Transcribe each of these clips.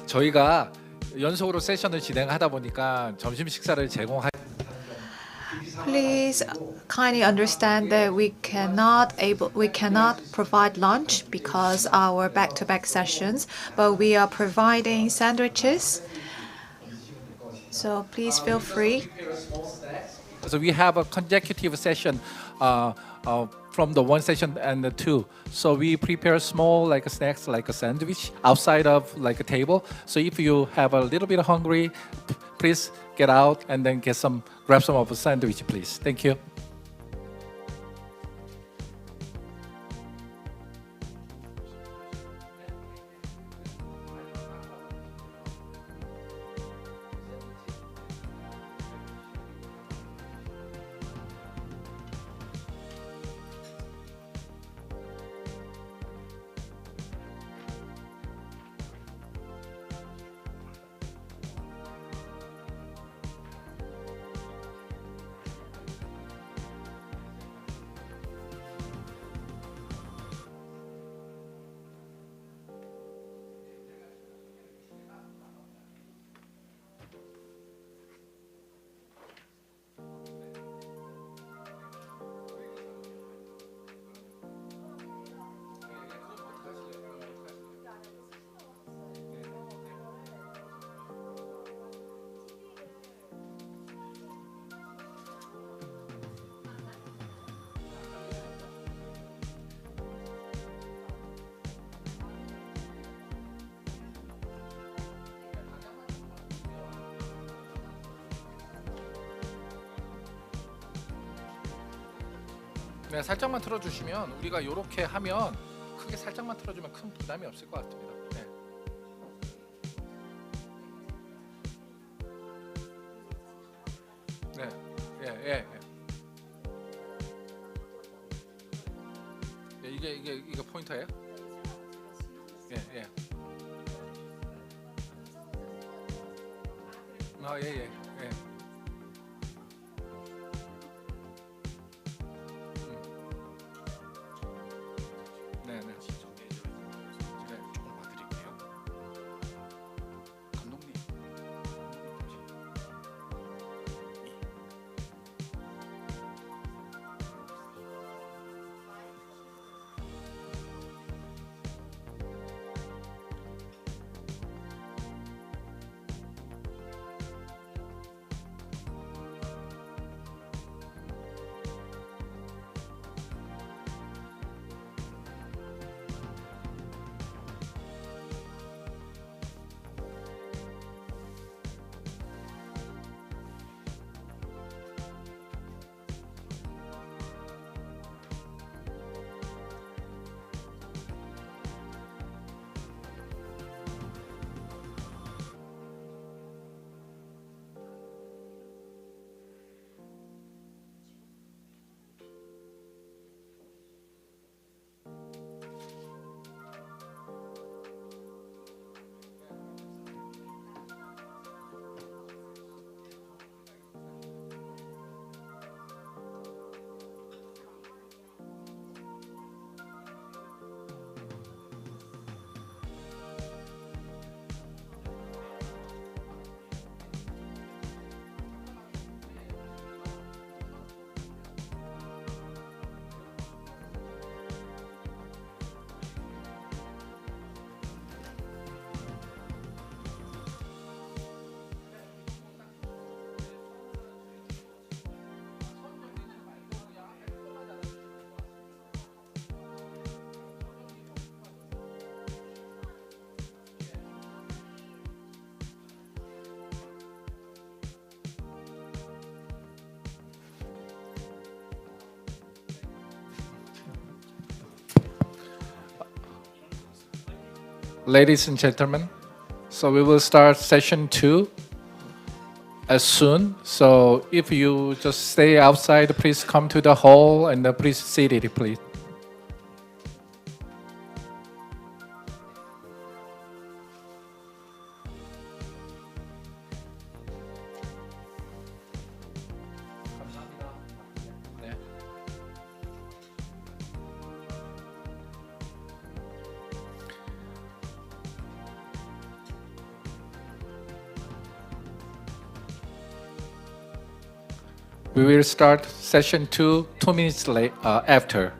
저희가 연속으로 세션을 진행하다 보니까 점심 식사를 제공할 Please kindly understand that we cannot provide lunch because our back-to-back sessions, but we are providing sandwiches. So please feel free. So we have a consecutive session from the one session and the two. So we prepare small like snacks like a sandwich outside of like a table. So if you have a little bit hungry, please get out and then grab some of a sandwich, please. Thank you. 네, 살짝만 틀어주시면 우리가 이렇게 하면 크게 살짝만 틀어주면 큰 부담이 없을 것 같습니다. 네. 네, 예. 예, 이게 포인터예요? 예. 예. 네. 조금 봐드릴게요. 감독님. Ladies and gentlemen, so we will start session 2 as soon. So if you just stay outside, please come to the hall and please sit it, please. We will start session 2 minutes after.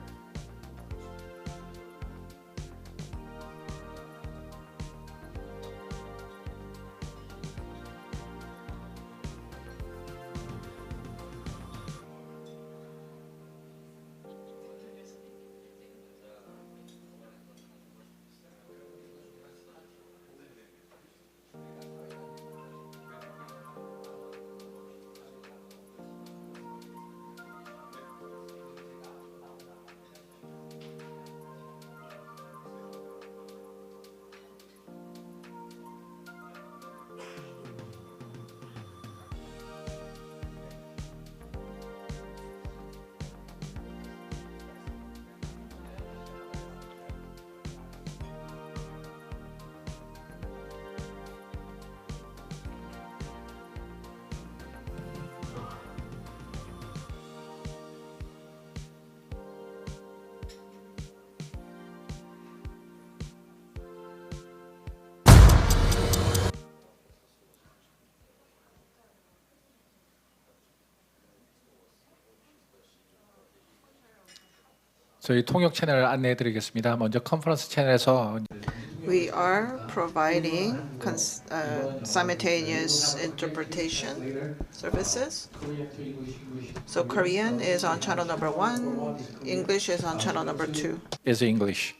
저희 통역 채널을 안내해 드리겠습니다. 먼저 컨퍼런스 채널에서 We are providing simultaneous interpretation services. So Korean is on channel number 1, English is on channel number 2. is English.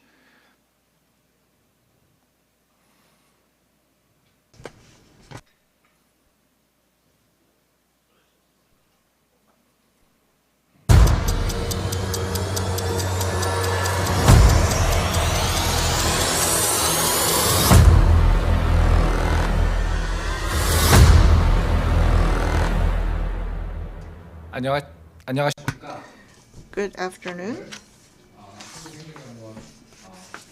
안녕하십니까. Good afternoon.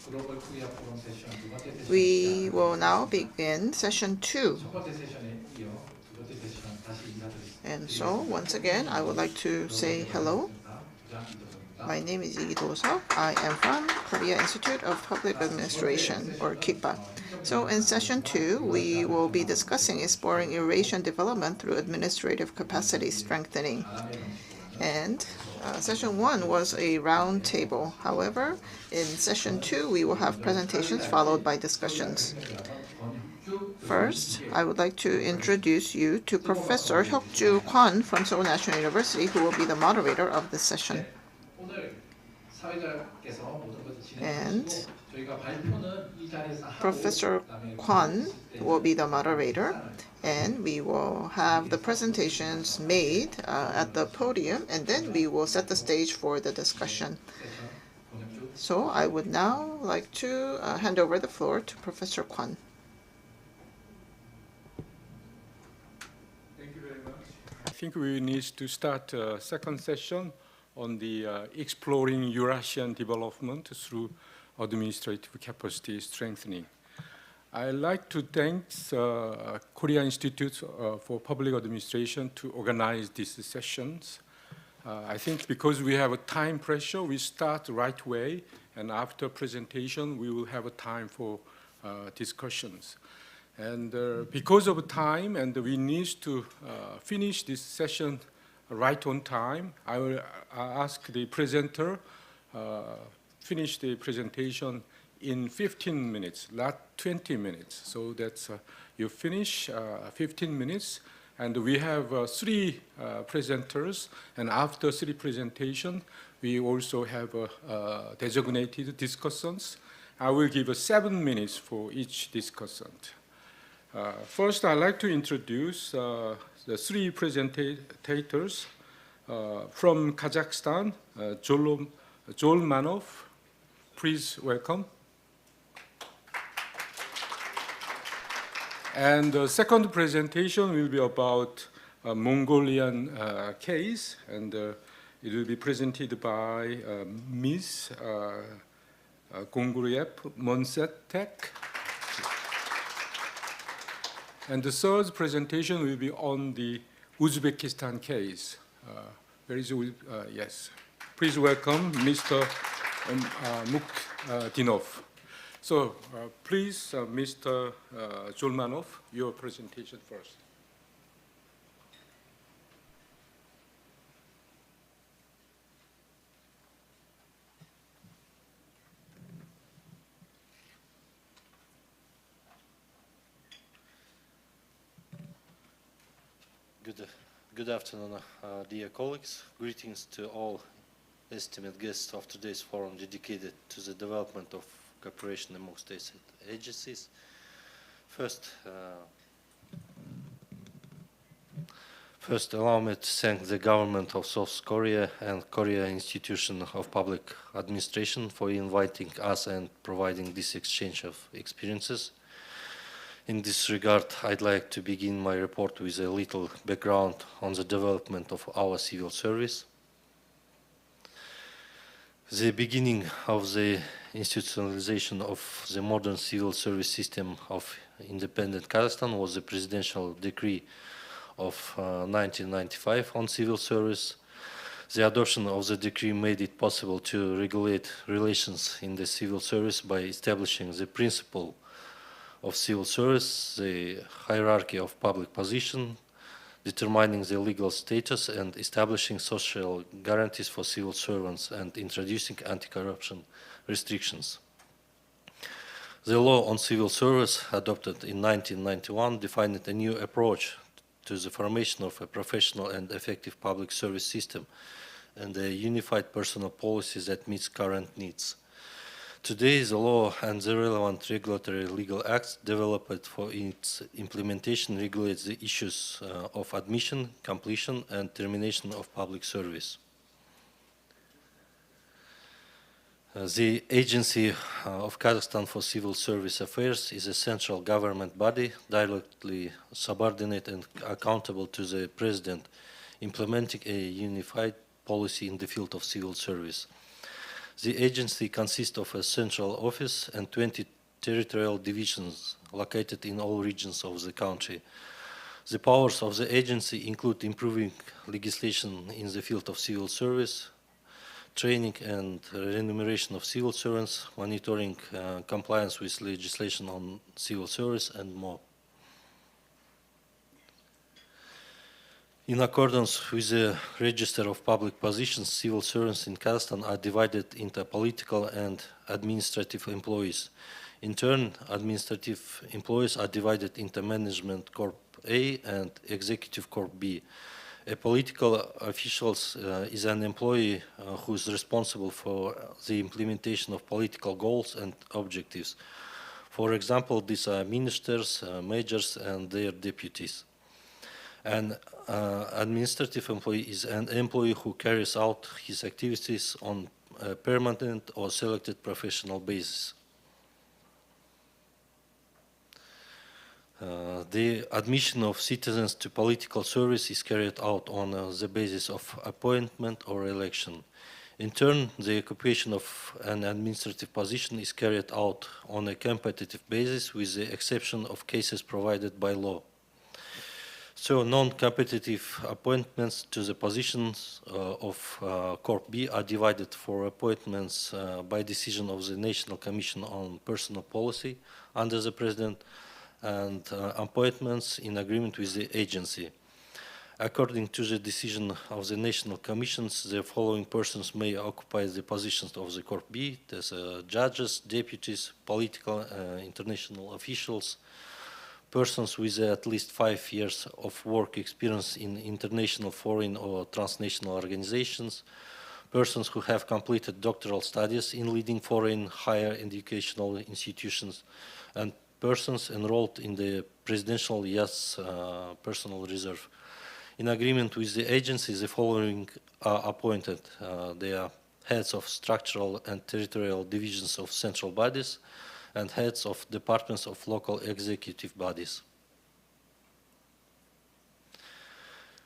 글로벌 코리아 포럼 세션 두 번째 세션. We will now begin session 2. 첫 번째 세션에 이어 두 번째 세션 다시 인사드리겠습니다. And so once again, I would like to say hello. My name is Lee Do-seok. I am from Korea Institute of Public Administration, or KIPA. So in session 2, we will be discussing exploring Eurasian development through administrative capacity strengthening. And session 1 was a round table. However, in session 2, we will have presentations followed by discussions. First, I would like to introduce you to Professor Hyuk-ju Kwon from Seoul National University, who will be the moderator of this session. And Professor Kwon will be the moderator, and we will have the presentations made at the podium, and then we will set the stage for the discussion. So I would now like to hand over the floor to Professor Kwon. Thank you very much. I think we need to start a second session on the exploring Eurasian development through administrative capacity strengthening. I'd like to thank Korea Institute for Public Administration to organize these sessions. I think because we have a time pressure, we start right way, and after presentation, we will have a time for discussions. And because of time, and we need to finish this session right on time, I will ask the presenter finish the presentation in 15 minutes, not 20 minutes. So that's you finish 15 minutes, and we have 3 presenters, and after 3 presentation, we also have designated discussants. I will give 7 minutes for each discussant. First, I'd like to introduce the 3 presentators from Kazakhstan, Joel Manov. Please welcome. And the second presentation will be about a Mongolian case, and it will be presented by Ms. Gonguryev Monsetek. And the third presentation will be on the Uzbekistan case. Where is yes. Please welcome Mr. Mukdinov. So please, Mr. Zulmanov, your presentation first. Good afternoon, dear colleagues. Greetings to all esteemed guests of today's forum dedicated to the development of cooperation among state agencies. First, allow me to thank the government of South Korea and Korea Institution of Public Administration for inviting us and providing this exchange of experiences. In this regard, I'd like to begin my report with a little background on the development of our civil service. The beginning of the institutionalization of the modern civil service system of independent Kazakhstan was the presidential decree of 1995 on civil service. The adoption of the decree made it possible to regulate relations in the civil service by establishing the principle of civil service, the hierarchy of public position, determining the legal status and establishing social guarantees for civil servants and introducing anti-corruption restrictions. The law on civil service adopted in 1991 defined a new approach to the formation of a professional and effective public service system and a unified personal policy that meets current needs. Today, the law and the relevant regulatory legal acts developed for its implementation regulate the issues of admission, completion, and termination of public service. The Agency of Kazakhstan for Civil Service Affairs is a central government body directly subordinate and accountable to the President, implementing a unified policy in the field of civil service. The agency consists of a central office and 20 territorial divisions located in all regions of the country. The powers of the agency include improving legislation in the field of civil service, training and remuneration of civil servants, monitoring compliance with legislation on civil service, and more. In accordance with the Register of Public Positions, civil servants in Kazakhstan are divided into political and administrative employees. In turn, administrative employees are divided into Management Corp A and Executive Corp B. A political official is an employee who is responsible for the implementation of political goals and objectives. For example, these are ministers, majors, and their deputies. An administrative employee is an employee who carries out his activities on a permanent or selected professional basis. The admission of citizens to political service is carried out on the basis of appointment or election. In turn, the occupation of an administrative position is carried out on a competitive basis with the exception of cases provided by law. So non-competitive appointments to the positions of Corp B are divided for appointments by decision of the National Commission on Personal Policy under the President and appointments in agreement with the agency. According to the decision of the National Commissions, the following persons may occupy the positions of the Corp B, as judges, deputies, political international officials, persons with at least 5 years of work experience in international, foreign, or transnational organizations, persons who have completed doctoral studies in leading foreign higher educational institutions, and persons enrolled in the Presidential Yes Personal Reserve. In agreement with the agency, the following are appointed. They are heads of structural and territorial divisions of central bodies, and heads of departments of local executive bodies.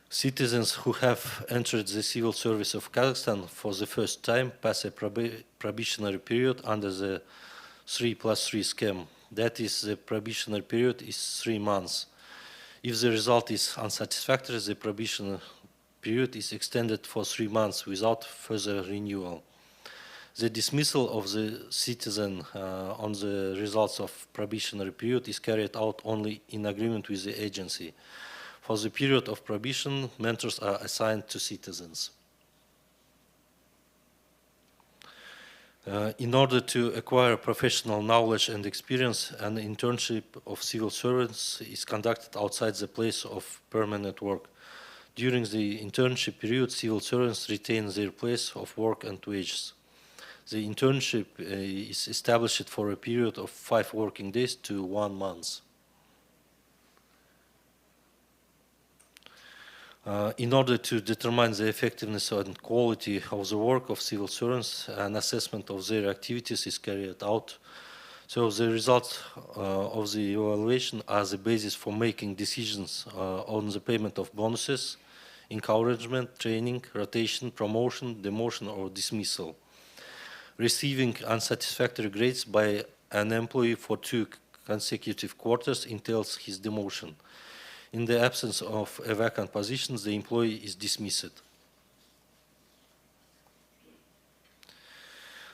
Citizens who have entered the civil service of Kazakhstan for the first time pass a probationary period under the 3+3 scheme. That is, the probationary period is 3 months. If the result is unsatisfactory, the probationary period is extended for 3 months without further renewal. The dismissal of the citizen on the results of probationary period is carried out only in agreement with the agency. For the period of probation, mentors are assigned to citizens. In order to acquire professional knowledge and experience, an internship of civil servants is conducted outside the place of permanent work. During the internship period, civil servants retain their place of work and wages. The internship is established for a period of 5 working days to 1 month. In order to determine the effectiveness and quality of the work of civil servants, an assessment of their activities is carried out. So the results of the evaluation are the basis for making decisions on the payment of bonuses, encouragement, training, rotation, promotion, demotion, or dismissal. Receiving unsatisfactory grades by an employee for 2 consecutive quarters entails his demotion. In the absence of a vacant position, the employee is dismissed.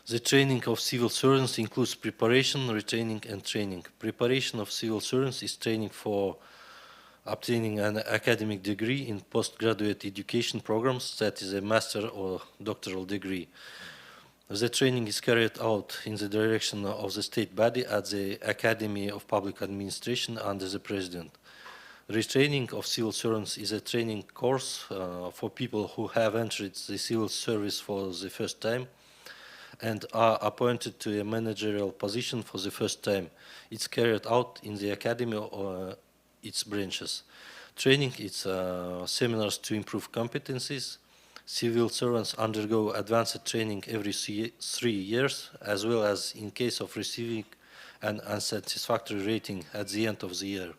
The training of civil servants includes preparation, retraining, and training. Preparation of civil servants is training for obtaining an academic degree in postgraduate education programs, that is a master or doctoral degree. The training is carried out in the direction of the state body at the Academy of Public Administration under the President. Retraining of civil servants is a training course for people who have entered the civil service for the first time and are appointed to a managerial position for the first time. It's carried out in the academy or its branches. Training is seminars to improve competencies. Civil servants undergo advanced training every 3 years, as well as in case of receiving an unsatisfactory rating at the end of the year.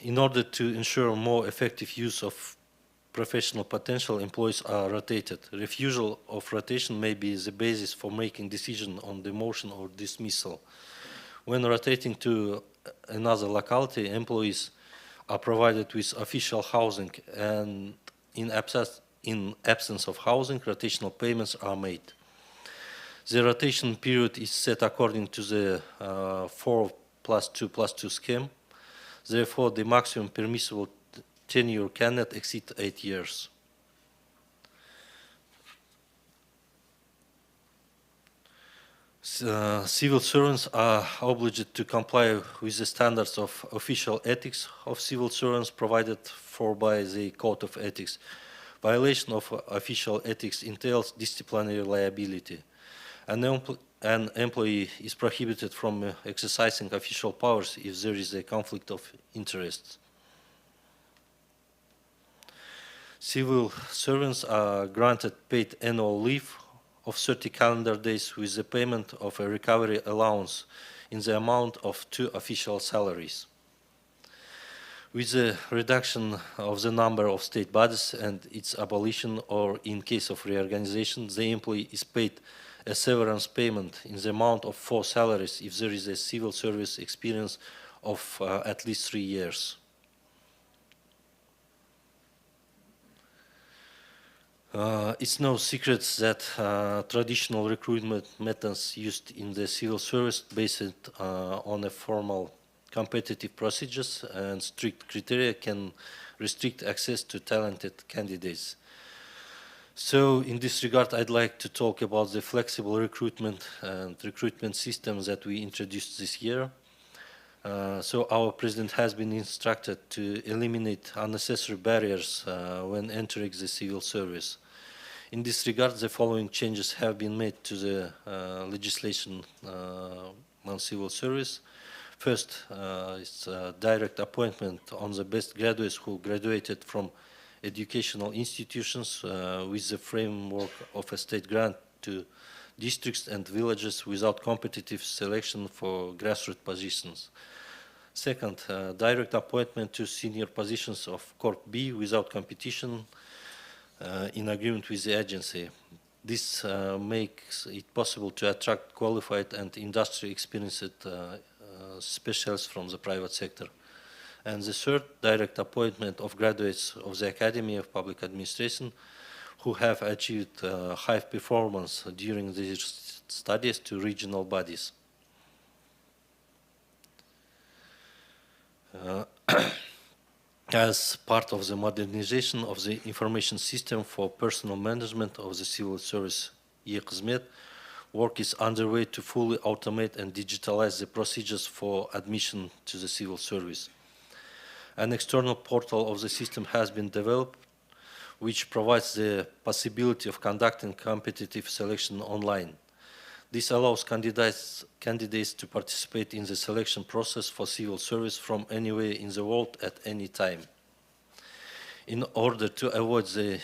In order to ensure more effective use of professional potential, employees are rotated. Refusal of rotation may be the basis for making decision on demotion or dismissal. When rotating to another locality, employees are provided with official housing, and in absence of housing, rotational payments are made. The rotation period is set according to the 4+2+2 scheme. Therefore, the maximum permissible tenure cannot exceed 8 years. Civil servants are obliged to comply with the standards of official ethics of civil servants provided for by the Code of Ethics. Violation of official ethics entails disciplinary liability. An employee is prohibited from exercising official powers if there is a conflict of interest. Civil servants are granted paid annual leave of 30 calendar days with the payment of a recovery allowance in the amount of 2 official salaries. With the reduction of the number of state bodies and its abolition, or in case of reorganization, the employee is paid a severance payment in the amount of 4 salaries if there is a civil service experience of at least 3 years. It's no secret that traditional recruitment methods used in the civil service based on a formal competitive procedures and strict criteria can restrict access to talented candidates. So in this regard, I'd like to talk about the flexible recruitment and recruitment system that we introduced this year. So our president has been instructed to eliminate unnecessary barriers when entering the civil service. In this regard, the following changes have been made to the legislation on civil service. First, it's a direct appointment on the best graduates who graduated from educational institutions with the framework of a state grant to districts and villages without competitive selection for grassroots positions. Second, direct appointment to senior positions of Corp B without competition in agreement with the agency. This makes it possible to attract qualified and industry experienced specialists from the private sector. And the third, direct appointment of graduates of the Academy of Public Administration who have achieved high performance during their studies to regional bodies. As part of the modernization of the information system for personal management of the civil service, e-Hizmet, work is underway to fully automate and digitalize the procedures for admission to the civil service. An external portal of the system has been developed, which provides the possibility of conducting competitive selection online. This allows candidates to participate in the selection process for civil service from anywhere in the world at any time. In order to avoid the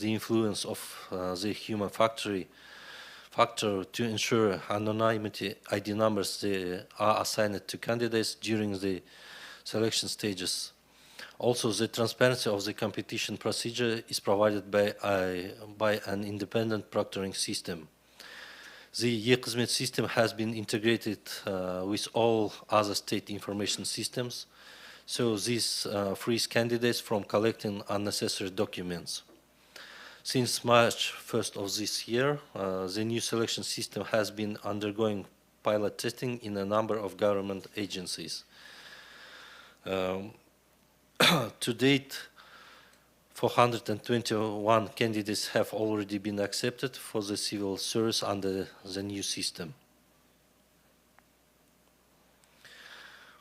influence of the human factor to ensure anonymity, ID numbers are assigned to candidates during the selection stages. Also, the transparency of the competition procedure is provided by an independent proctoring system. The e-Hizmet system has been integrated with all other state information systems, so this frees candidates from collecting unnecessary documents. Since March 1st of this year, the new selection system has been undergoing pilot testing in a number of government agencies. To date, 421 candidates have already been accepted for the civil service under the new system.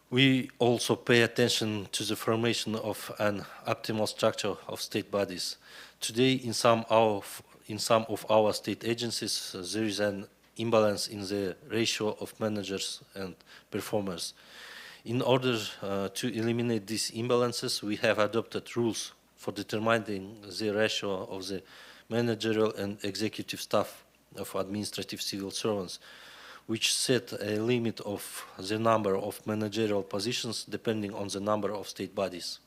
We also pay attention to the formation of an optimal structure of state bodies. Today, in some of our state agencies, there is an imbalance in the ratio of managers and performers. In order to eliminate these imbalances, we have adopted rules for determining the ratio of the managerial and executive staff of administrative civil servants, which set a limit of the number of managerial positions depending on the number of state bodies.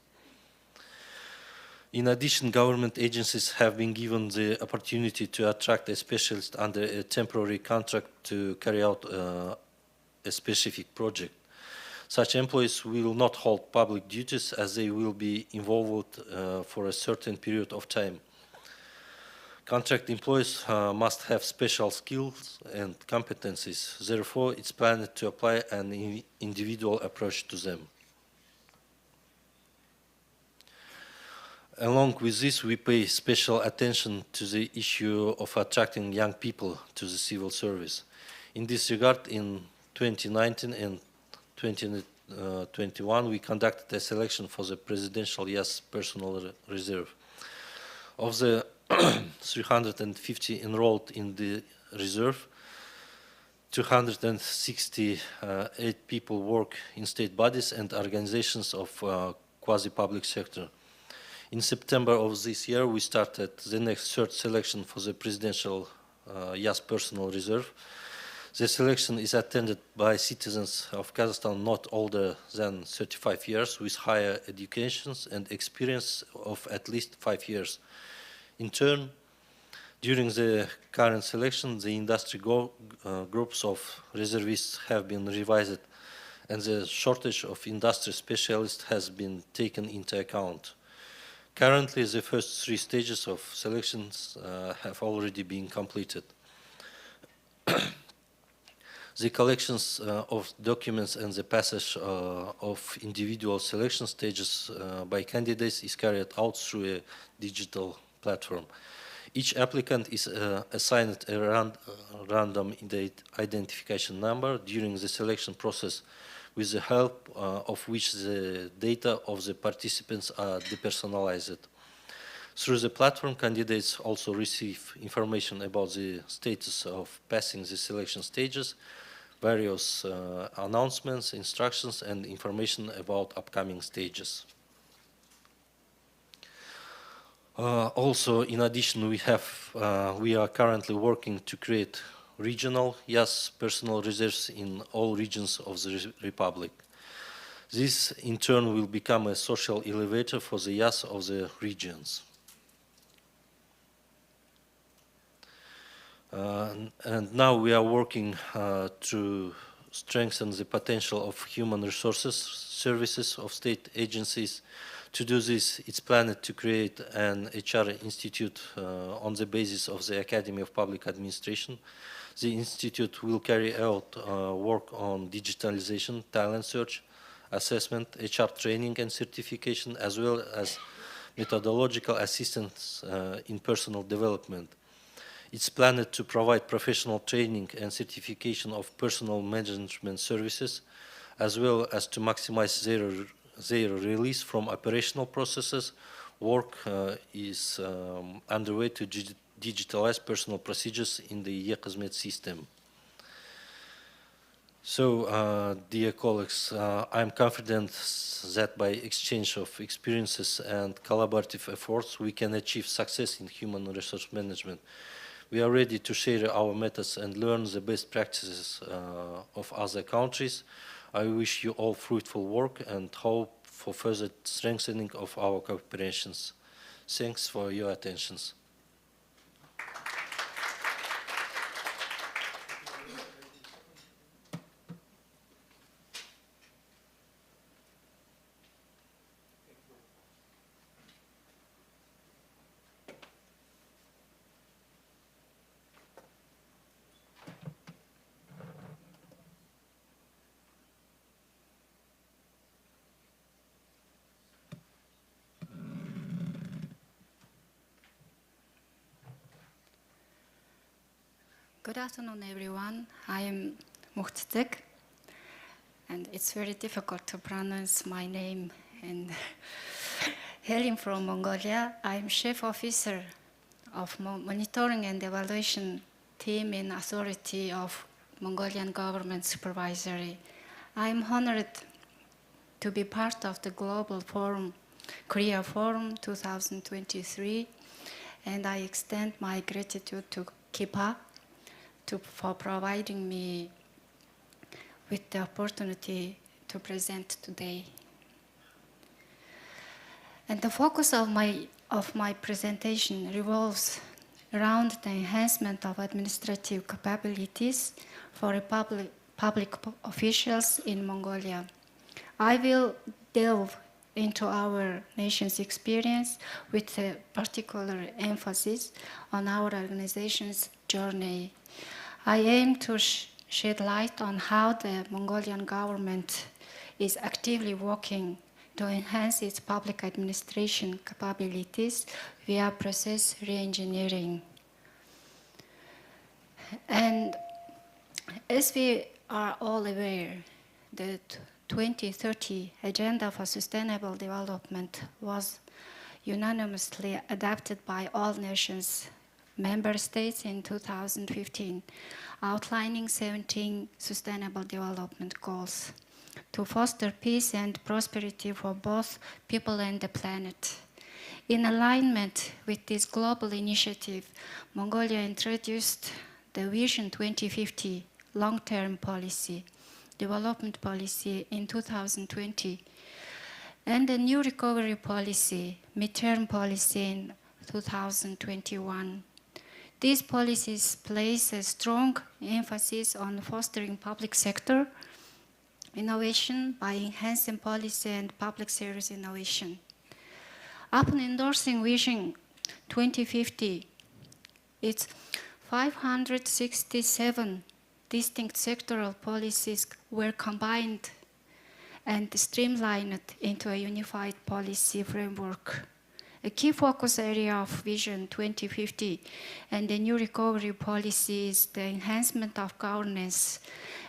In addition, government agencies have been given the opportunity to attract a specialist under a temporary contract to carry out a specific project. Such employees will not hold public duties as they will be involved for a certain period of time. Contract employees must have special skills and competencies. Therefore, it's planned to apply an individual approach to them. Along with this, we pay special attention to the issue of attracting young people to the civil service. In this regard, in 2019 and 2021, we conducted a selection for the Presidential YAS Personal Reserve. Of the 350 enrolled in the reserve, 268 people work in state bodies and organizations of quasi-public sector. In September of this year, we started the next third selection for the Presidential YAS Personal Reserve. The selection is attended by citizens of Kazakhstan not older than 35 years with higher educations and experience of at least 5 years. In turn, during the current selection, the industry groups of reservists have been revised and the shortage of industry specialists has been taken into account. Currently, the first 3 stages of selections have already been completed. The collections of documents and the passage of individual selection stages by candidates is carried out through a digital platform. Each applicant is assigned a random identification number during the selection process, with the help of which the data of the participants are depersonalized. Through the platform, candidates also receive information about the status of passing the selection stages, various announcements, instructions, and information about upcoming stages. Also, in addition, we are currently working to create regional YAS personal reserves in all regions of the Republic. This, in turn, will become a social elevator for the YAS of the regions. And now we are working to strengthen the potential of human resources services of state agencies. To do this, it's planned to create an HR institute on the basis of the Academy of Public Administration. The institute will carry out work on digitalization, talent search, assessment, HR training and certification, as well as methodological assistance in personal development. It's planned to provide professional training and certification of personal management services, as well as to maximize their release from operational processes. Work is underway to digitalize personal procedures in the e-Қызмет system. So, dear colleagues, I'm confident that by exchange of experiences and collaborative efforts, we can achieve success in human resource management. We are ready to share our methods and learn the best practices of other countries. I wish you all fruitful work and hope for further strengthening of our cooperations. Thanks for your attention. Good afternoon, everyone. I am Muhtzek, and it's very difficult to pronounce my name. And hailing from Mongolia, I am chief officer of monitoring and evaluation team in authority of Mongolian government supervisory. I am honored to be part of the global forum, Korea Forum 2023, and I extend my gratitude to KIPA for providing me with the opportunity to present today. And the focus of my presentation revolves around the enhancement of administrative capabilities for public officials in Mongolia. I will delve into our nation's experience with a particular emphasis on our organization's journey. I aim to shed light on how the Mongolian government is actively working to enhance its public administration capabilities via process reengineering. And as we are all aware, the 2030 Agenda for Sustainable Development was unanimously adopted by all nations member states in 2015, outlining 17 sustainable development goals to foster peace and prosperity for both people and the planet. In alignment with this global initiative, Mongolia introduced the Vision 2050 long-term policy, development policy in 2020, and the new recovery policy, midterm policy in 2021. These policies place a strong emphasis on fostering public sector innovation by enhancing policy and public service innovation. Upon endorsing Vision 2050, its 567 distinct sectoral policies were combined and streamlined into a unified policy framework. A key focus area of Vision 2050 and the new recovery policy is the enhancement of governance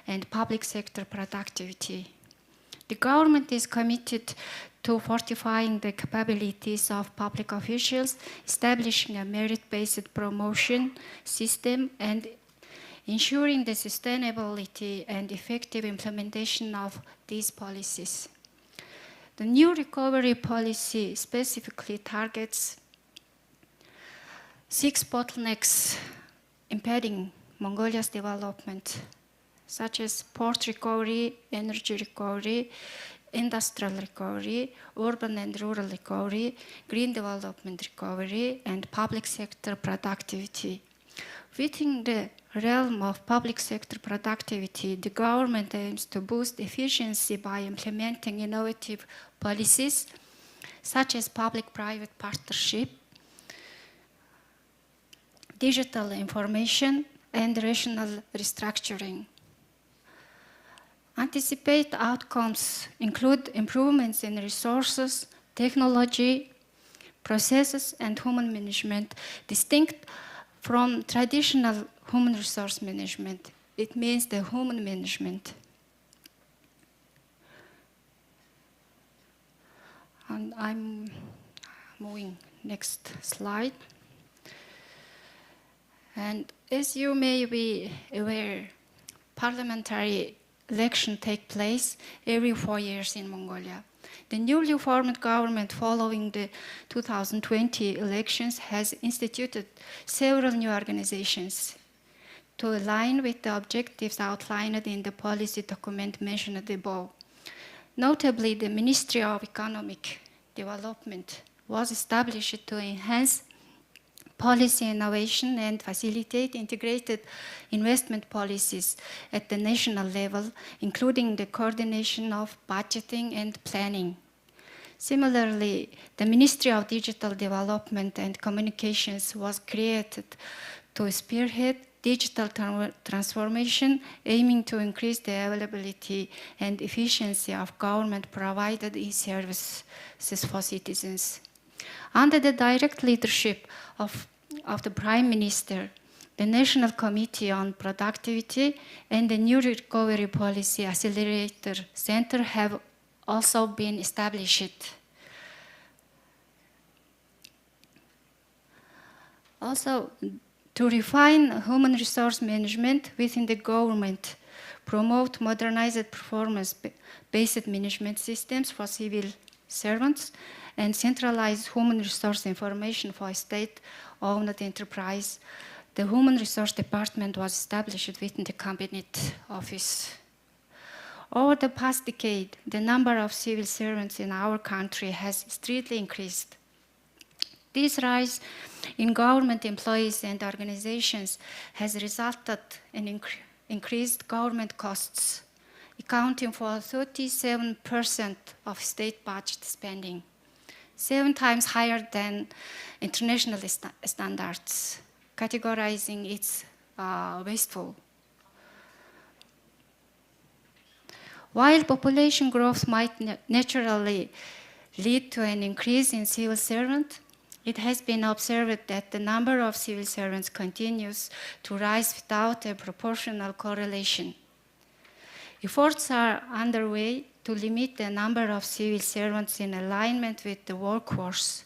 and public sector productivity. The government is committed to fortifying the capabilities of public officials, establishing a merit-based promotion system, and ensuring the sustainability and effective implementation of these policies. The new recovery policy specifically targets 6 bottlenecks impeding Mongolia's development, such as port recovery, energy recovery, industrial recovery, urban and rural recovery, green development recovery, and public sector productivity. Within the realm of public sector productivity, the government aims to boost efficiency by implementing innovative policies such as public-private partnership, digital information, and regional restructuring. Anticipated outcomes include improvements in resources, technology, processes, and human management, distinct From traditional human resource management, it means the human management. And I'm moving next slide. And as you may be aware, parliamentary elections take place every 4 years in Mongolia. The newly formed government following the 2020 elections has instituted several new organizations to align with the objectives outlined in the policy document mentioned above. Notably, the Ministry of Economic Development was established to enhance policy innovation and facilitate integrated investment policies at the national level, including the coordination of budgeting and planning. Similarly, the Ministry of Digital Development and Communications was created to spearhead digital transformation, aiming to increase the availability and efficiency of government-provided e-services for citizens. Under the direct leadership of the Prime Minister, the National Committee on Productivity and the New Recovery Policy Accelerator Center have also been established. Also, to refine human resource management within the government, promote modernized performance-based management systems for civil servants, and centralize human resource information for state-owned enterprise, the Human Resource Department was established within the Cabinet Office. Over the past decade, the number of civil servants in our country has steadily increased. This rise in government employees and organizations has resulted in increased government costs, accounting for 37% of state budget spending, 7 times higher than international standards, categorizing it wasteful. While population growth might naturally lead to an increase in civil servants, it has been observed that the number of civil servants continues to rise without a proportional correlation. Efforts are underway to limit the number of civil servants in alignment with the workforce,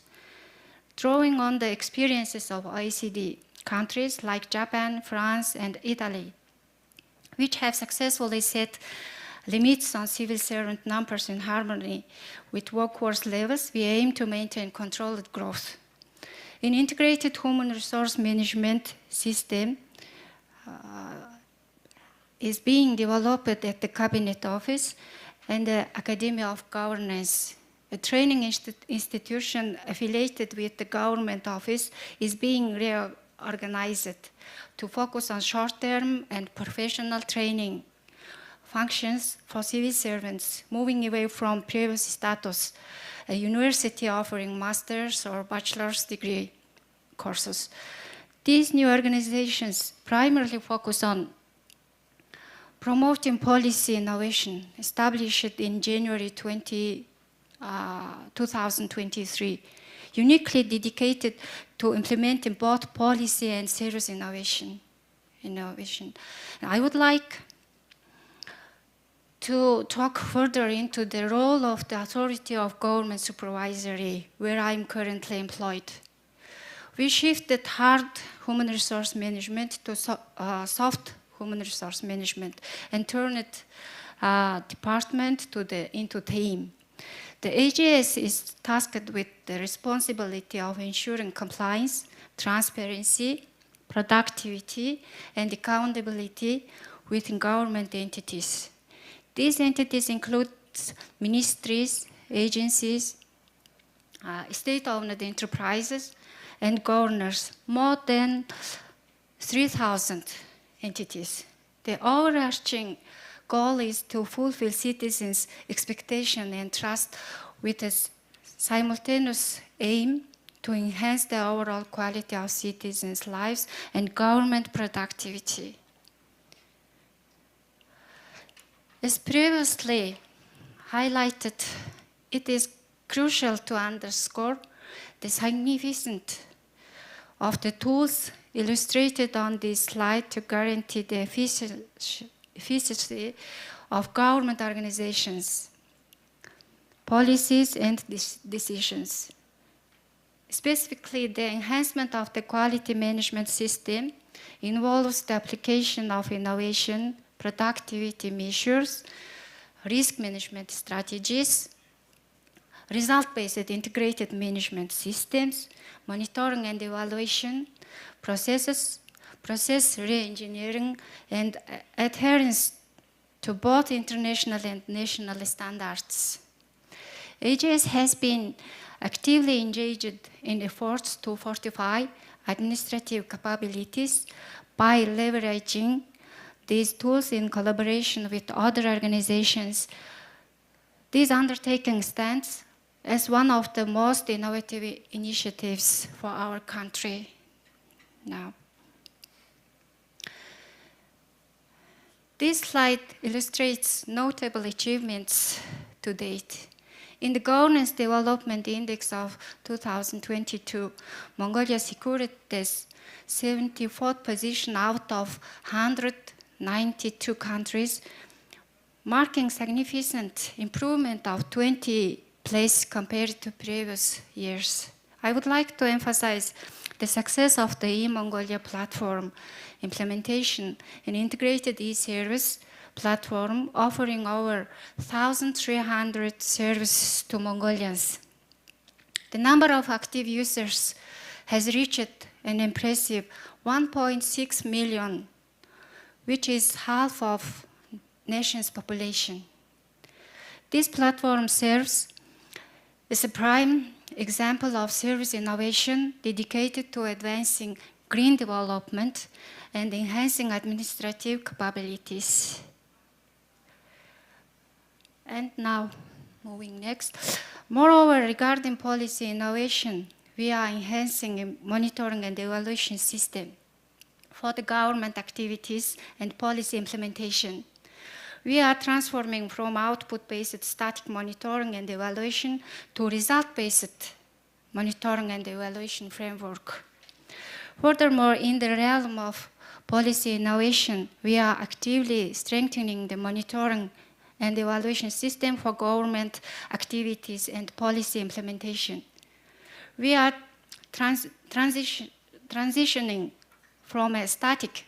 drawing on the experiences of OECD countries like Japan, France, and Italy, which have successfully set limits on civil servant numbers in harmony with workforce levels. We aim to maintain controlled growth. An integrated human resource management system is being developed at the Cabinet Office and the Academy of Governance. A training institution affiliated with the Government Office is being reorganized to focus on short-term and professional training functions for civil servants, moving away from previous status, a university offering master's or bachelor's degree courses. These new organizations primarily focus on promoting policy innovation, established in January 2023, uniquely dedicated to implementing both policy and service innovation. I would like to talk further into the role of the Authority of Government Supervisory, where I'm currently employed. We shifted hard human resource management to soft human resource management and turned department into team. The AGS is tasked with the responsibility of ensuring compliance, transparency, productivity, and accountability within government entities. These entities include ministries, agencies, state-owned enterprises, and governors, more than 3,000 entities. The overarching goal is to fulfill citizens' expectation and trust with a simultaneous aim to enhance the overall quality of citizens' lives and government productivity. As previously highlighted, it is crucial to underscore the significance of the tools illustrated on this slide to guarantee the efficiency of government organizations, policies, and decisions. Specifically, the enhancement of the quality management system involves the application of innovation, productivity measures, risk management strategies, result-based integrated management systems, monitoring and evaluation processes, process re-engineering, and adherence to both international and national standards. AGS has been actively engaged in efforts to fortify administrative capabilities by leveraging these tools in collaboration with other organizations. This undertaking stands as one of the most innovative initiatives for our country now. This slide illustrates notable achievements to date. In the Governance Development Index of 2022, Mongolia secured the 74th position out of 192 countries, marking significant improvement of 20 places compared to previous years. I would like to emphasize the success of the e-Mongolia platform implementation, an integrated e-service platform offering over 1,300 services to Mongolians. The number of active users has reached an impressive 1.6 million, which is half of nation's population. This platform serves as a prime example of service innovation dedicated to advancing green development and enhancing administrative capabilities. And now, moving next. Moreover, regarding policy innovation, we are enhancing a monitoring and evaluation system for the government activities and policy implementation. We are transforming from output-based static monitoring and evaluation to result-based monitoring and evaluation framework. Furthermore, in the realm of policy innovation, we are actively strengthening the monitoring and evaluation system for government activities and policy implementation. We are transitioning from a static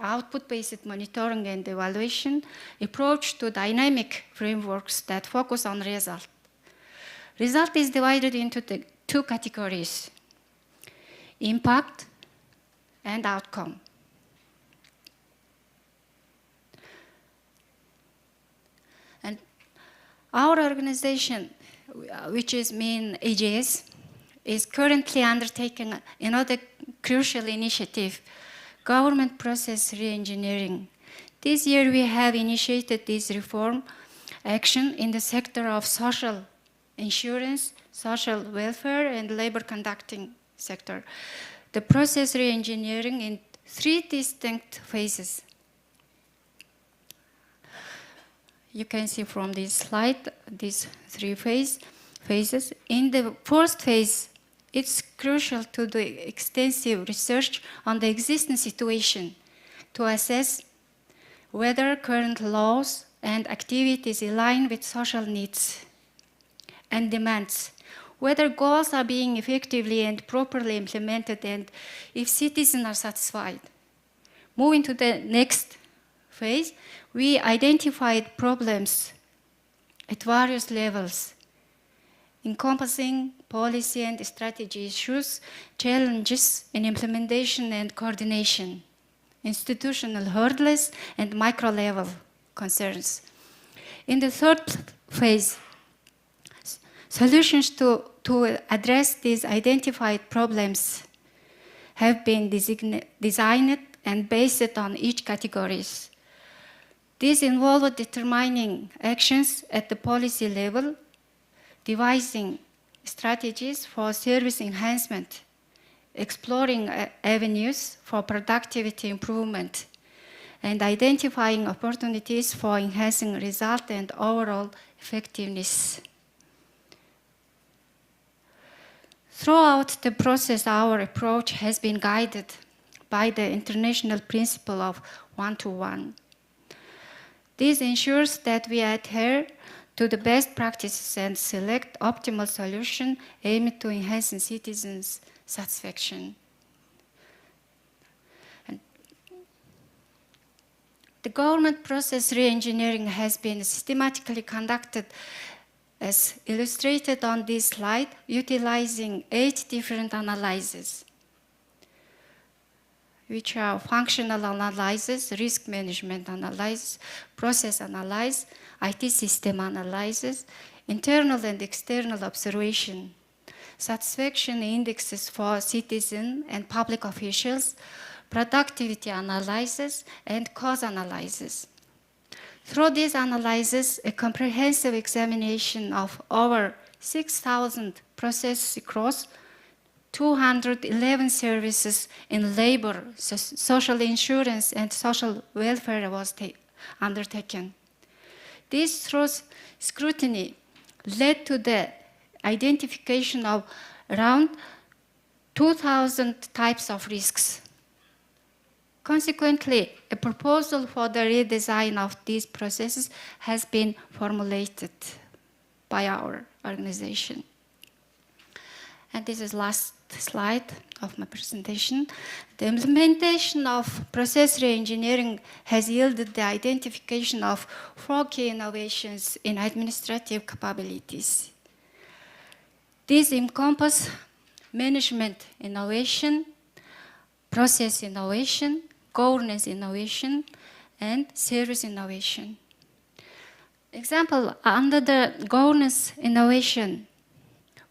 output-based monitoring and evaluation approach to dynamic frameworks that focus on result. Result is divided into the two categories: impact and outcome. And our organization, which is mean AGS, is currently undertaking another crucial initiative, government process re-engineering. This year we have initiated this reform action in the sector of social insurance, social welfare, and labor conducting sector. The process re-engineering in 3 distinct phases. You can see from this slide these 3 phases. In the first phase, it's crucial to do extensive research on the existing situation to assess whether current laws and activities align with social needs and demands, whether goals are being effectively and properly implemented, and if citizens are satisfied. Moving to the next phase, we identified problems at various levels, encompassing policy and strategy issues, challenges in implementation and coordination, institutional hurdles, and micro-level concerns. In the third phase, solutions to address these identified problems have been designed and based on each categories. These involve determining actions at the policy level, devising strategies for service enhancement, exploring avenues for productivity improvement, and identifying opportunities for enhancing result and overall effectiveness. Throughout the process, our approach has been guided by the international principle of one-to-one. This ensures that we adhere to the best practices and select optimal solutions aimed to enhance citizens' satisfaction. The government process re-engineering has been systematically conducted as illustrated on this slide, utilizing 8 different analyses, which are functional analysis, risk management analysis, process analysis, IT system analysis, internal and external observation, satisfaction indexes for citizens and public officials, productivity analysis, and cause analysis. Through these analyses, a comprehensive examination of over 6,000 processes across 211 services in labor, social insurance, and social welfare was undertaken. This thorough scrutiny led to the identification of around 2,000 types of risks. Consequently, a proposal for the redesign of these processes has been formulated by our organization. And this is the last slide of my presentation. The implementation of process re-engineering has yielded the identification of 4 key innovations in administrative capabilities. These encompass management innovation, process innovation, governance innovation, and service innovation. Example, under the governance innovation,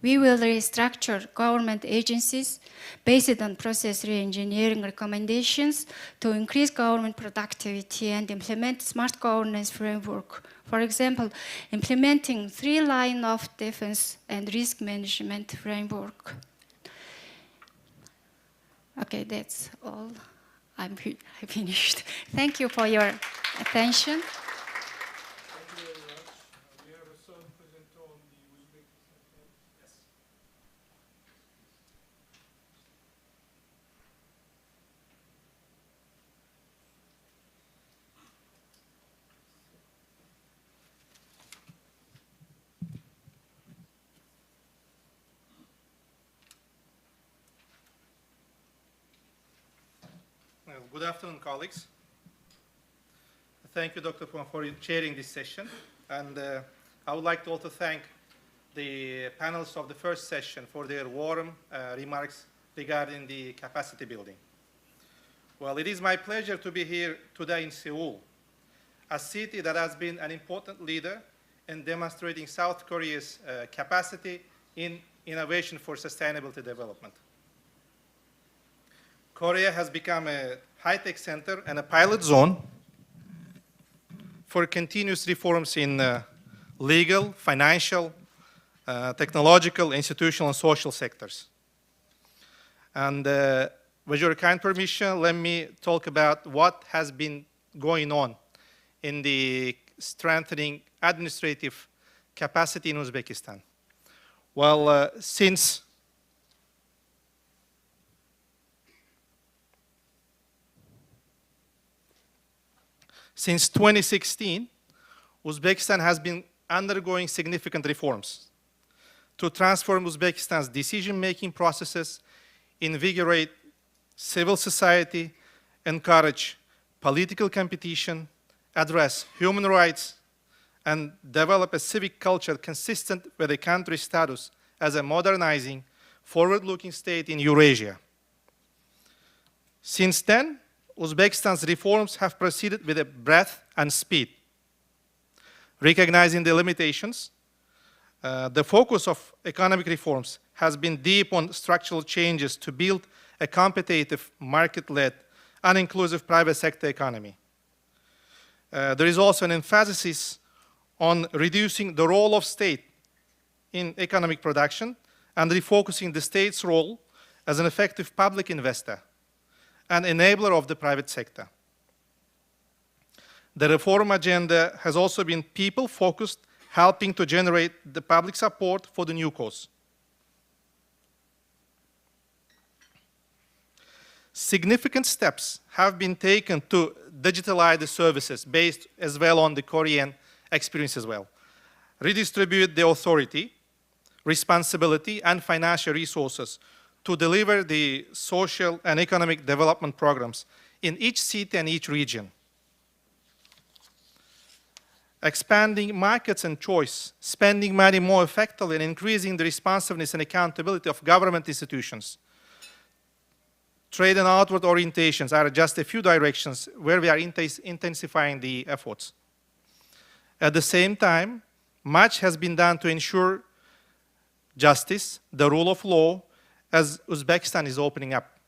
we will restructure government agencies based on process re-engineering recommendations to increase government productivity and implement smart governance framework. For example, implementing 3 lines of defense and risk management framework. Okay, that's all. I finished. Thank you for your attention. Thank you very much. We have a son present on the Uzbekistan. Yes. Well, good afternoon, colleagues. Thank you, Dr. Puan, for chairing this session. And I would like to also thank the panelists of the first session for their warm remarks regarding the capacity building. Well, it is my pleasure to be here today in Seoul, a city that has been an important leader in demonstrating South Korea's capacity in innovation for sustainability development. Korea has become a high-tech center and a pilot zone for continuous reforms in legal, financial, technological, institutional, and social sectors. And with your kind permission, let me talk about what has been going on in the strengthening administrative capacity in Uzbekistan. Well, since 2016, Uzbekistan has been undergoing significant reforms to transform Uzbekistan's decision-making processes, invigorate civil society, encourage political competition, address human rights, and develop a civic culture consistent with the country's status as a modernizing, forward-looking state in Eurasia. Since then, Uzbekistan's reforms have proceeded with a breadth and speed. Recognizing the limitations, the focus of economic reforms has been deep on structural changes to build a competitive, market-led, and inclusive private sector economy. There is also an emphasis on reducing the role of state in economic production and refocusing the state's role as an effective public investor and enabler of the private sector. The reform agenda has also been people-focused, helping to generate the public support for the new cause. Significant steps have been taken to digitalize the services based as well on the Korean experience as well. Redistribute the authority, responsibility, and financial resources to deliver the social and economic development programs in each city and each region. Expanding markets and choice, spending money more effectively, and increasing the responsiveness and accountability of government institutions. Trade and outward orientations are just a few directions where we are intensifying the efforts. At the same time, much has been done to ensure justice, the rule of law, as Uzbekistan is opening up.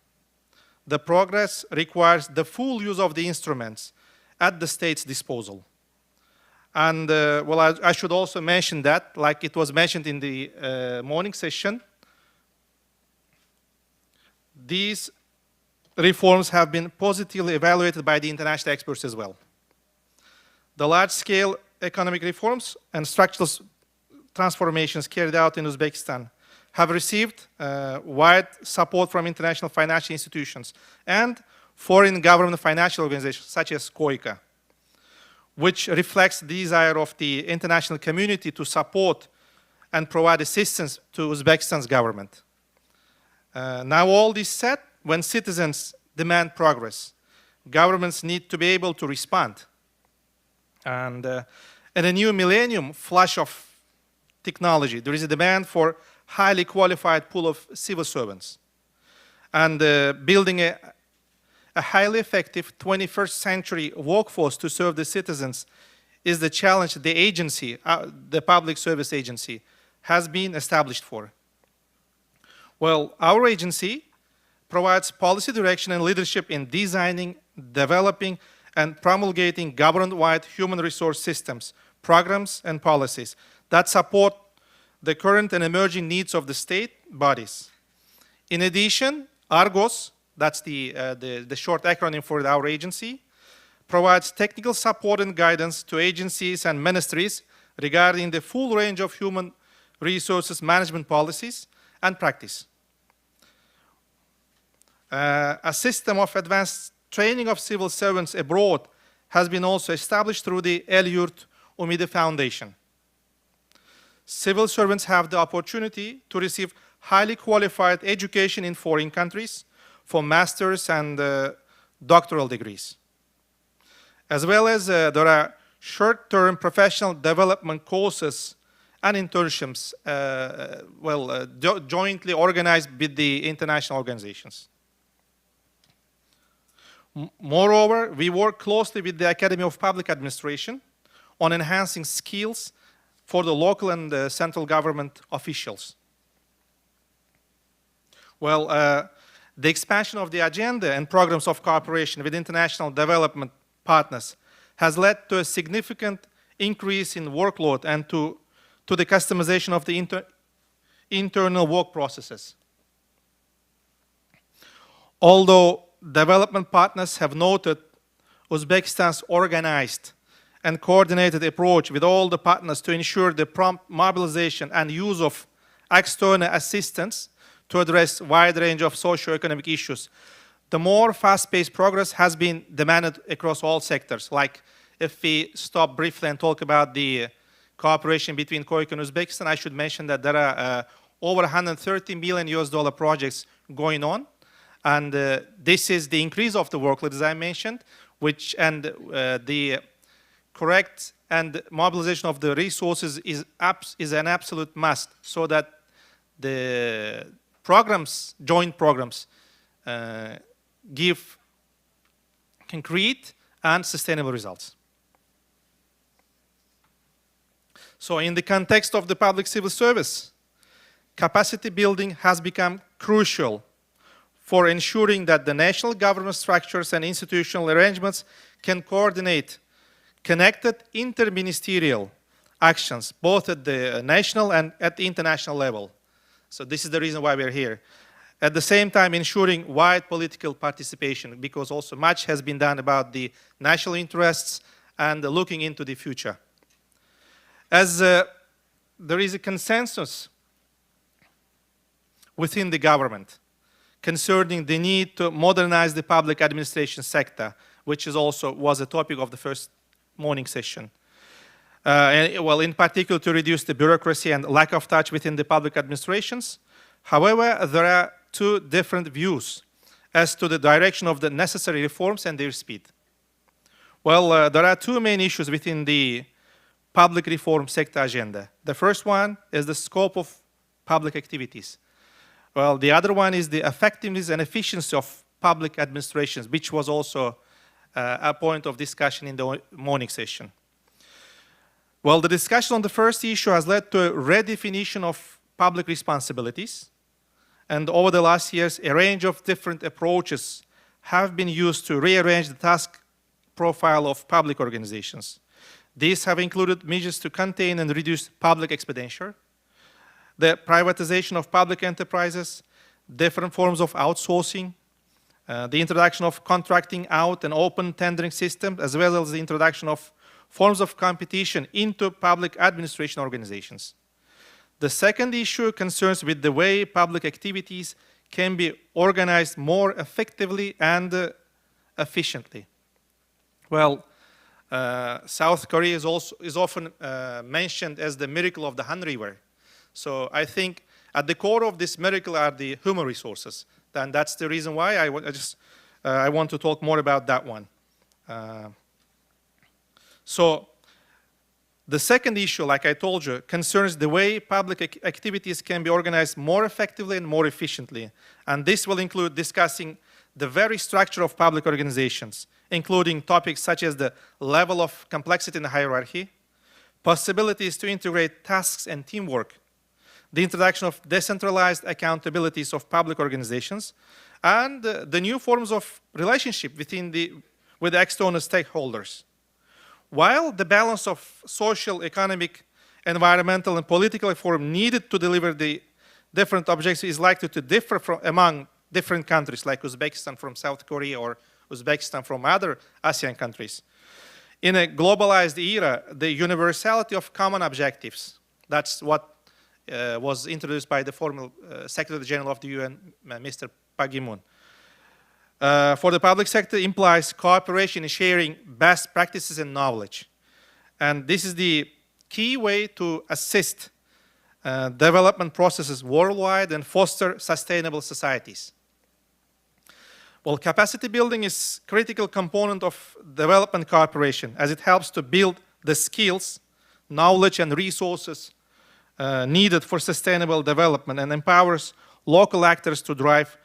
The progress requires the full use of the instruments at the state's disposal. And well, I should also mention that, like it was mentioned in the morning session, these reforms have been positively evaluated by the international experts as well. The large-scale economic reforms and structural transformations carried out in Uzbekistan have received wide support from international financial institutions and foreign government financial organizations such as KOICA, which reflects the desire of the international community to support and provide assistance to Uzbekistan's government. Now all this said, when citizens demand progress, governments need to be able to respond. And in a new millennium flush of technology, there is a demand for highly qualified pool of civil servants. And building a highly effective 21st century workforce to serve the citizens is the challenge the agency, the public service agency, has been established for. Well, our agency provides policy direction and leadership in designing, developing, and promulgating government-wide human resource systems, programs, and policies that support the current and emerging needs of the state bodies. In addition, ARGOS, that's the short acronym for our agency, provides technical support and guidance to agencies and ministries regarding the full range of human resources management policies and practice. A system of advanced training of civil servants abroad has been also established through the El-Yurt Umide Foundation. Civil servants have the opportunity to receive highly qualified education in foreign countries for master's and doctoral degrees. As well as there are short-term professional development courses and internships jointly organized with the international organizations. Moreover, we work closely with the Academy of Public Administration on enhancing skills for the local and central government officials. Well, the expansion of the agenda and programs of cooperation with international development partners has led to a significant increase in workload and to the customization of the internal work processes. Although development partners have noted Uzbekistan's organized and coordinated approach with all the partners to ensure the prompt mobilization and use of external assistance to address a wide range of socio-economic issues, the more fast-paced progress has been demanded across all sectors. Like if we stop briefly and talk about the cooperation between KOICA and Uzbekistan, I should mention that there are over $130 million projects going on. And this is the increase of the workload, as I mentioned, the correct and mobilization of the resources is an absolute must, so that the programs, joint programs, give concrete and sustainable results. So in the context of the public civil service, capacity building has become crucial for ensuring that the national government structures and institutional arrangements can coordinate connected interministerial actions, both at the national and at the international level. So this is the reason why we're here. At the same time, ensuring wide political participation, because also much has been done about the national interests and looking into the future. As there is a consensus within the government concerning the need to modernize the public administration sector, which is also was a topic of the first morning session. Well, in particular, to reduce the bureaucracy and lack of touch within the public administrations. However, there are two different views as to the direction of the necessary reforms and their speed. Well, there are two main issues within the public reform sector agenda. The first one is the scope of public activities. Well, the other one is the effectiveness and efficiency of public administrations, which was also a point of discussion in the morning session. Well, the discussion on the first issue has led to a redefinition of public responsibilities. And over the last years, a range of different approaches have been used to rearrange the task profile of public organizations. These have included measures to contain and reduce public expenditure, the privatization of public enterprises, different forms of outsourcing, the introduction of contracting out and open tendering systems, as well as the introduction of forms of competition into public administration organizations. The second issue concerns with the way public activities can be organized more effectively and efficiently. Well, South Korea is often mentioned as the miracle of the Han River. So I think at the core of this miracle are the human resources. And that's the reason why I want to talk more about that one. So the second issue, like I told you, concerns the way public activities can be organized more effectively and more efficiently. And this will include discussing the very structure of public organizations, including topics such as the level of complexity in the hierarchy, possibilities to integrate tasks and teamwork, the introduction of decentralized accountabilities of public organizations, and the new forms of relationship with external stakeholders. While the balance of social, economic, environmental, and political reform needed to deliver the different objectives is likely to differ among different countries, like Uzbekistan from South Korea or Uzbekistan from other ASEAN countries. In a globalized era, the universality of common objectives, that's what was introduced by the former Secretary General of the UN, Mr. Ban Ki-moon. For the public sector implies cooperation in sharing best practices and knowledge. And this is the key way to assist development processes worldwide and foster sustainable societies. Well, capacity building is a critical component of development cooperation as it helps to build the skills, knowledge, and resources needed for sustainable development and empowers local actors to drive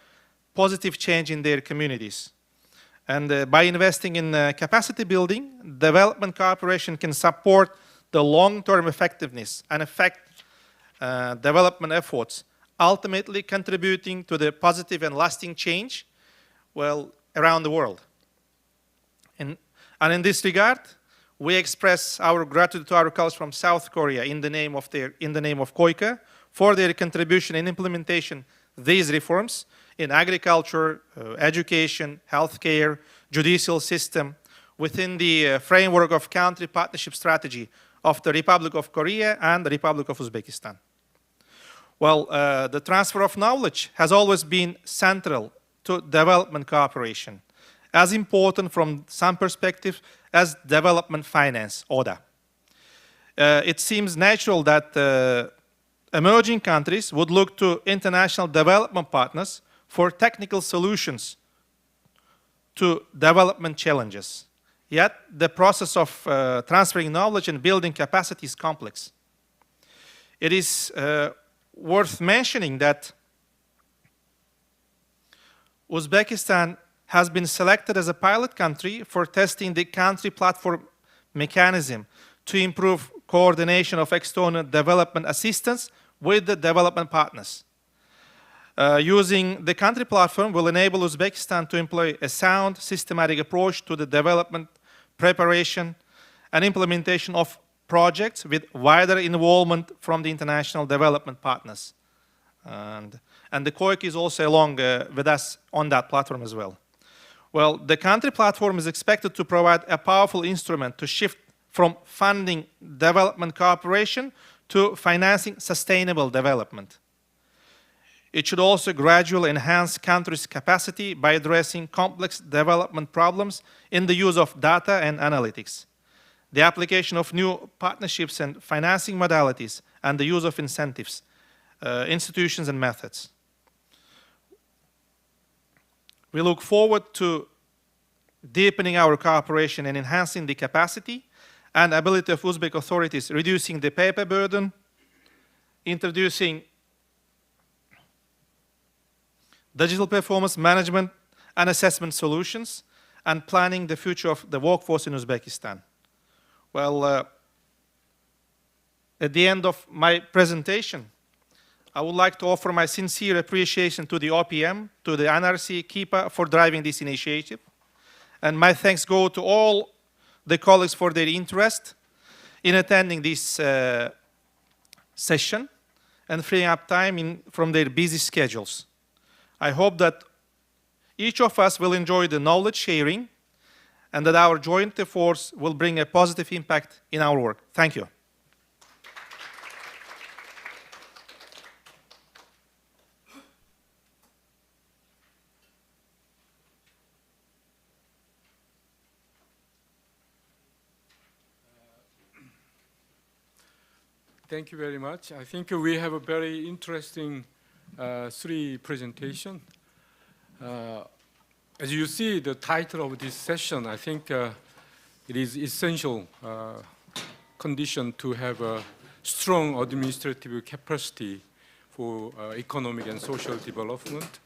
positive change in their communities. And by investing in capacity building, development cooperation can support the long-term effectiveness and affect development efforts, ultimately contributing to the positive and lasting change, well, around the world. And in this regard, we express our gratitude to our colleagues from South Korea in the name of KOICA for their contribution in implementation of these reforms in agriculture, education, healthcare, judicial system, within the framework of country partnership strategy of the Republic of Korea and the Republic of Uzbekistan. Well, the transfer of knowledge has always been central to development cooperation, as important from some perspective as development finance, ODA. It seems natural that emerging countries would look to international development partners for technical solutions to development challenges. Yet, the process of transferring knowledge and building capacity is complex. It is worth mentioning that Uzbekistan has been selected as a pilot country for testing the country platform mechanism to improve coordination of external development assistance with the development partners. Using the country platform will enable Uzbekistan to employ a sound, systematic approach to the development, preparation, and implementation of projects with wider involvement from the international development partners. And the KOIC is also along with us on that platform as well. Well, the country platform is expected to provide a powerful instrument to shift from funding development cooperation to financing sustainable development. It should also gradually enhance countries' capacity by addressing complex development problems in the use of data and analytics, the application of new partnerships and financing modalities, and the use of incentives, institutions, and methods. We look forward to deepening our cooperation and enhancing the capacity and ability of Uzbek authorities, reducing the paper burden, introducing digital performance management and assessment solutions, and planning the future of the workforce in Uzbekistan. Well, at the end of my presentation, I would like to offer my sincere appreciation to the OPM, to the NRC, KIPA for driving this initiative. And my thanks go to all the colleagues for their interest in attending this session and freeing up time from their busy schedules. I hope that each of us will enjoy the knowledge sharing and that our joint efforts will bring a positive impact in our work. Thank you. Thank you very much. I think we have a very interesting three presentation. As you see, the title of this session, I think it is essential condition to have a strong administrative capacity for economic and social development.